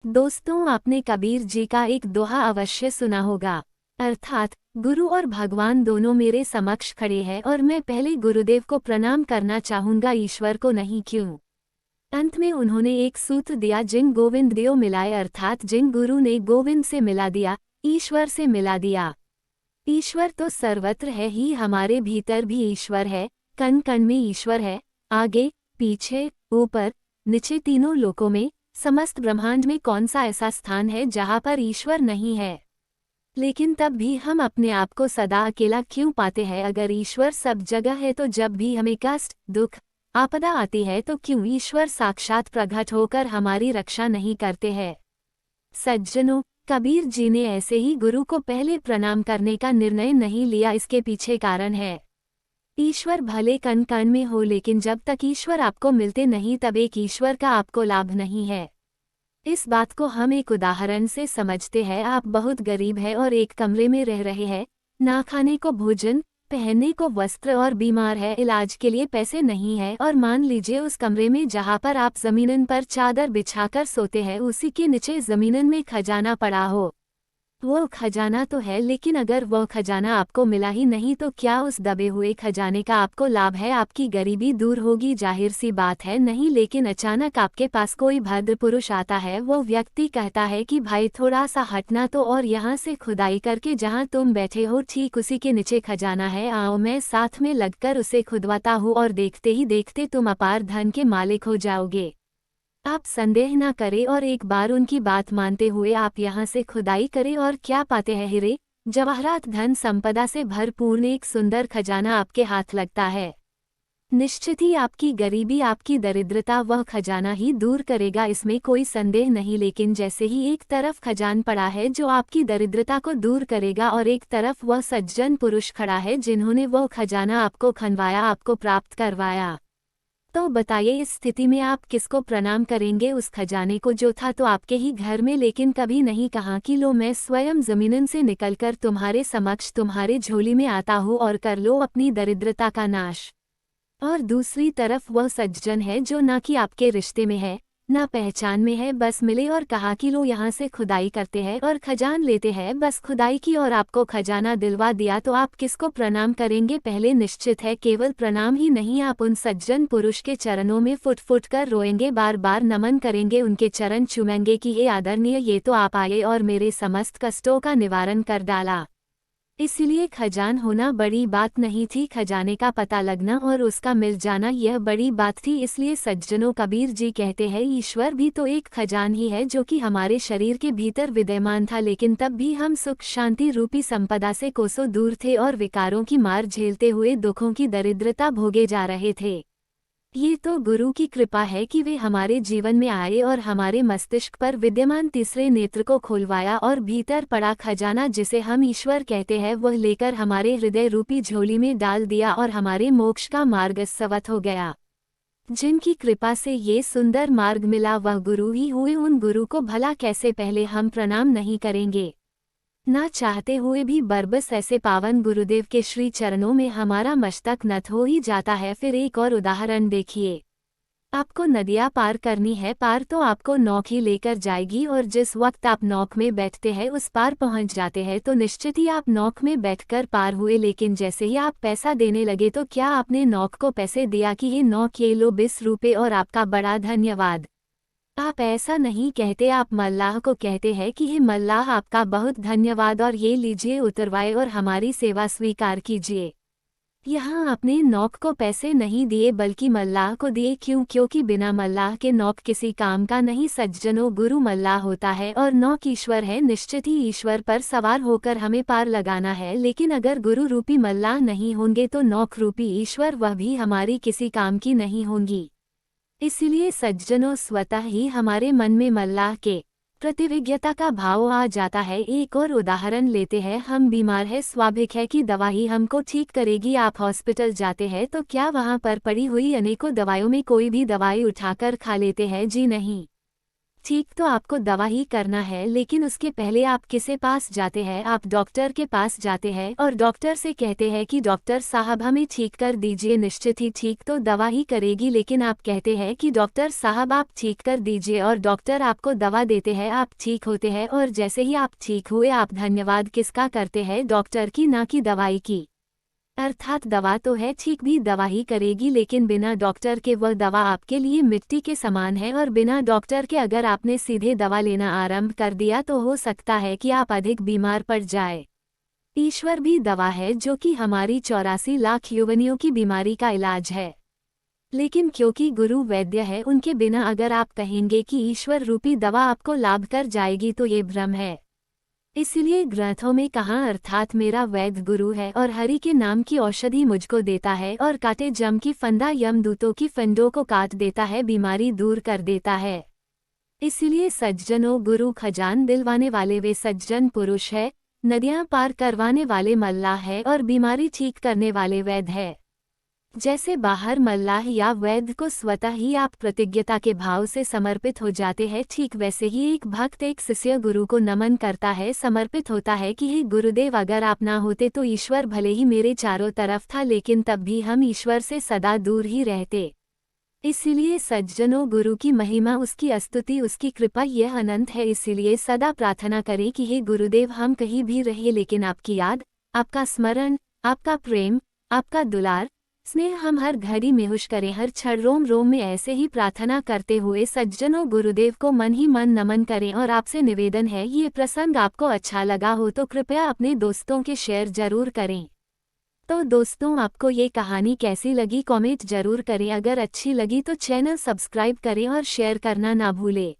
दोस्तों, आपने कबीर जी का एक दोहा अवश्य सुना होगा, अर्थात गुरु और भगवान दोनों मेरे समक्ष खड़े हैं और मैं पहले गुरुदेव को प्रणाम करना चाहूंगा, ईश्वर को नहीं। क्यों? अंत में उन्होंने एक सूत्र दिया, जिन गोविंद देव मिलाए, अर्थात जिन गुरु ने गोविंद से मिला दिया, ईश्वर से मिला दिया। ईश्वर तो सर्वत्र है ही, हमारे भीतर भी ईश्वर है, कण कण में ईश्वर है, आगे पीछे ऊपर नीचे तीनों लोकों में, समस्त ब्रह्मांड में कौन सा ऐसा स्थान है जहाँ पर ईश्वर नहीं है? लेकिन तब भी हम अपने आप को सदा अकेला क्यों पाते हैं? अगर ईश्वर सब जगह है तो जब भी हमें कष्ट, दुख, आपदा आती है तो क्यों ईश्वर साक्षात प्रकट होकर हमारी रक्षा नहीं करते हैं? सज्जनों, कबीर जी ने ऐसे ही गुरु को पहले प्रणाम करने का निर्णय नहीं लिया। इसके पीछे कारण है, ईश्वर भले कण कण में हो, लेकिन जब तक ईश्वर आपको मिलते नहीं तब एक ईश्वर का आपको लाभ नहीं है। इस बात को हम एक उदाहरण से समझते हैं। आप बहुत गरीब हैं और एक कमरे में रह रहे हैं, ना खाने को भोजन, पहनने को वस्त्र और बीमार है, इलाज के लिए पैसे नहीं है। और मान लीजिए उस कमरे में जहाँ पर आप जमीन पर चादर बिछाकर सोते हैं, उसी के नीचे जमीन में खजाना पड़ा हो। वो खजाना तो है, लेकिन अगर वो खजाना आपको मिला ही नहीं तो क्या उस दबे हुए खजाने का आपको लाभ है? आपकी गरीबी दूर होगी, जाहिर सी बात है नहीं। लेकिन अचानक आपके पास कोई भद्र पुरुष आता है, वो व्यक्ति कहता है कि भाई थोड़ा सा हटना तो, और यहाँ से खुदाई करके जहाँ तुम बैठे हो ठीक उसी के नीचे खजाना है, आओ मैं साथ में लगकर उसे खुदवाता हूँ। और देखते ही देखते तुम अपार धन के मालिक हो जाओगे। आप संदेह न करें और एक बार उनकी बात मानते हुए आप यहाँ से खुदाई करें और क्या पाते हैं? हीरे जवाहरात, धन संपदा से भरपूर एक सुंदर खजाना आपके हाथ लगता है। निश्चित ही आपकी गरीबी, आपकी दरिद्रता वह खजाना ही दूर करेगा, इसमें कोई संदेह नहीं। लेकिन जैसे ही एक तरफ खजान पड़ा है जो आपकी दरिद्रता को दूर करेगा, और एक तरफ वह सज्जन पुरुष खड़ा है जिन्होंने वह खजाना आपको खनवाया, आपको प्राप्त करवाया, तो बताइए इस स्थिति में आप किसको प्रणाम करेंगे? उस खजाने को जो था तो आपके ही घर में, लेकिन कभी नहीं कहा कि लो मैं स्वयं जमीन से निकलकर तुम्हारे समक्ष, तुम्हारे झोली में आता हूँ और कर लो अपनी दरिद्रता का नाश। और दूसरी तरफ वह सज्जन है जो ना कि आपके रिश्ते में है, ना पहचान में है, बस मिले और कहा कि लो यहाँ से खुदाई करते हैं और खजान लेते हैं। बस खुदाई की और आपको खजाना दिलवा दिया, तो आप किसको प्रणाम करेंगे? पहले निश्चित है केवल प्रणाम ही नहीं, आप उन सज्जन पुरुष के चरणों में फुट फुट कर रोएंगे, बार बार नमन करेंगे, उनके चरण चूमेंगे कि हे आदरणीय, ये तो आप आए और मेरे समस्त कष्टों का निवारण कर डाला। इसलिए खजान होना बड़ी बात नहीं थी, खजाने का पता लगना और उसका मिल जाना यह बड़ी बात थी। इसलिए सज्जनों, कबीर जी कहते हैं ईश्वर भी तो एक खजान ही है जो कि हमारे शरीर के भीतर विद्यमान था, लेकिन तब भी हम सुख शांति रूपी संपदा से कोसों दूर थे और विकारों की मार झेलते हुए दुखों की दरिद्रता भोगे जा रहे थे। ये तो गुरु की कृपा है कि वे हमारे जीवन में आए और हमारे मस्तिष्क पर विद्यमान तीसरे नेत्र को खुलवाया और भीतर पड़ा खजाना, जिसे हम ईश्वर कहते हैं, वह लेकर हमारे हृदय रूपी झोली में डाल दिया और हमारे मोक्ष का मार्ग स्वत हो गया। जिनकी कृपा से ये सुंदर मार्ग मिला वह गुरु ही हुए। उन गुरु को भला कैसे पहले हम प्रणाम नहीं करेंगे? ना चाहते हुए भी बरबस ऐसे पावन गुरुदेव के श्री चरणों में हमारा मस्तक नत हो ही जाता है। फिर एक और उदाहरण देखिए, आपको नदियाँ पार करनी है, पार तो आपको नौक ही लेकर जाएगी, और जिस वक्त आप नौक में बैठते हैं उस पार पहुंच जाते हैं तो निश्चित ही आप नौक में बैठकर पार हुए। लेकिन जैसे ही आप पैसा देने लगे तो क्या आपने नौक को पैसे दिया कि ये नौक ये लो 20 रुपये और आपका बड़ा धन्यवाद? आप ऐसा नहीं कहते, आप मल्लाह को कहते हैं कि हे मल्लाह, आपका बहुत धन्यवाद और ये लीजिए उतरवाए और हमारी सेवा स्वीकार कीजिए। यहाँ आपने नौक को पैसे नहीं दिए बल्कि मल्लाह को दिए। क्यों? क्योंकि बिना मल्लाह के नौक किसी काम का नहीं। सज्जनों, गुरु मल्लाह होता है और नौक ईश्वर है। निश्चित ही ईश्वर पर सवार होकर हमें पार लगाना है, लेकिन अगर गुरु रूपी मल्लाह नहीं होंगे तो नौक रूपी ईश्वर वह भी हमारी किसी काम की नहीं होंगी। इसलिए सज्जनों, स्वतः ही हमारे मन में मल्लाह के प्रतिविज्ञता का भाव आ जाता है। एक और उदाहरण लेते हैं, हम बीमार है, स्वाभाविक है कि दवा ही हमको ठीक करेगी। आप हॉस्पिटल जाते हैं तो क्या वहां पर पड़ी हुई अनेकों दवाइयों में कोई भी दवाई उठाकर खा लेते हैं? जी नहीं। ठीक तो आपको दवा ही करना है, लेकिन उसके पहले आप किसे पास जाते हैं? आप डॉक्टर के पास जाते हैं और डॉक्टर से कहते हैं कि डॉक्टर साहब हमें ठीक कर दीजिए। निश्चित ही ठीक तो दवा ही करेगी, लेकिन आप कहते हैं कि डॉक्टर साहब आप ठीक कर दीजिए और डॉक्टर आपको दवा देते हैं, आप ठीक होते हैं और जैसे ही आप ठीक हुए आप धन्यवाद किसका करते हैं? डॉक्टर की, ना कि दवाई की। अर्थात दवा तो है, ठीक भी दवा ही करेगी, लेकिन बिना डॉक्टर के वह दवा आपके लिए मिट्टी के समान है और बिना डॉक्टर के अगर आपने सीधे दवा लेना आरंभ कर दिया तो हो सकता है कि आप अधिक बीमार पड़ जाए। ईश्वर भी दवा है जो कि हमारी 84 लाख योनियों की बीमारी का इलाज है। लेकिन क्योंकि गुरु वैद्य है, उनके बिना अगर आप कहेंगे कि ईश्वर रूपी दवा आपको लाभ कर जाएगी तो ये भ्रम है। इसलिए ग्रंथों में कहा, अर्थात मेरा वैद्य गुरु है और हरि के नाम की औषधि मुझको देता है और काटे जम की फंदा यमदूतों की फंदों को काट देता है, बीमारी दूर कर देता है। इसलिए सज्जनों, गुरु खजान दिलवाने वाले वे सज्जन पुरुष है, नदियां पार करवाने वाले मल्लाह है और बीमारी ठीक करने वाले वैद्य है। जैसे बाहर मल्लाह या वैद्य को स्वतः ही आप प्रतिज्ञता के भाव से समर्पित हो जाते हैं, ठीक वैसे ही एक भक्त एक शिष्य गुरु को नमन करता है, समर्पित होता है कि हे गुरुदेव, अगर आप ना होते तो ईश्वर भले ही मेरे चारों तरफ था, लेकिन तब भी हम ईश्वर से सदा दूर ही रहते। इसीलिए सज्जनों, गुरु की महिमा, उसकी स्तुति, उसकी कृपा यह अनंत है। इसीलिए सदा प्रार्थना करें कि हे गुरुदेव, हम कहीं भी रहे लेकिन आपकी याद, आपका स्मरण, आपका प्रेम, आपका दुलार स्नेह हम हर घड़ी में हुश करें, हर क्षण रोम रोम में। ऐसे ही प्रार्थना करते हुए सज्जनों, गुरुदेव को मन ही मन नमन करें। और आपसे निवेदन है, ये प्रसंग आपको अच्छा लगा हो तो कृपया अपने दोस्तों के शेयर जरूर करें। तो दोस्तों, आपको ये कहानी कैसी लगी कमेंट जरूर करें। अगर अच्छी लगी तो चैनल सब्सक्राइब करें और शेयर करना ना भूलें।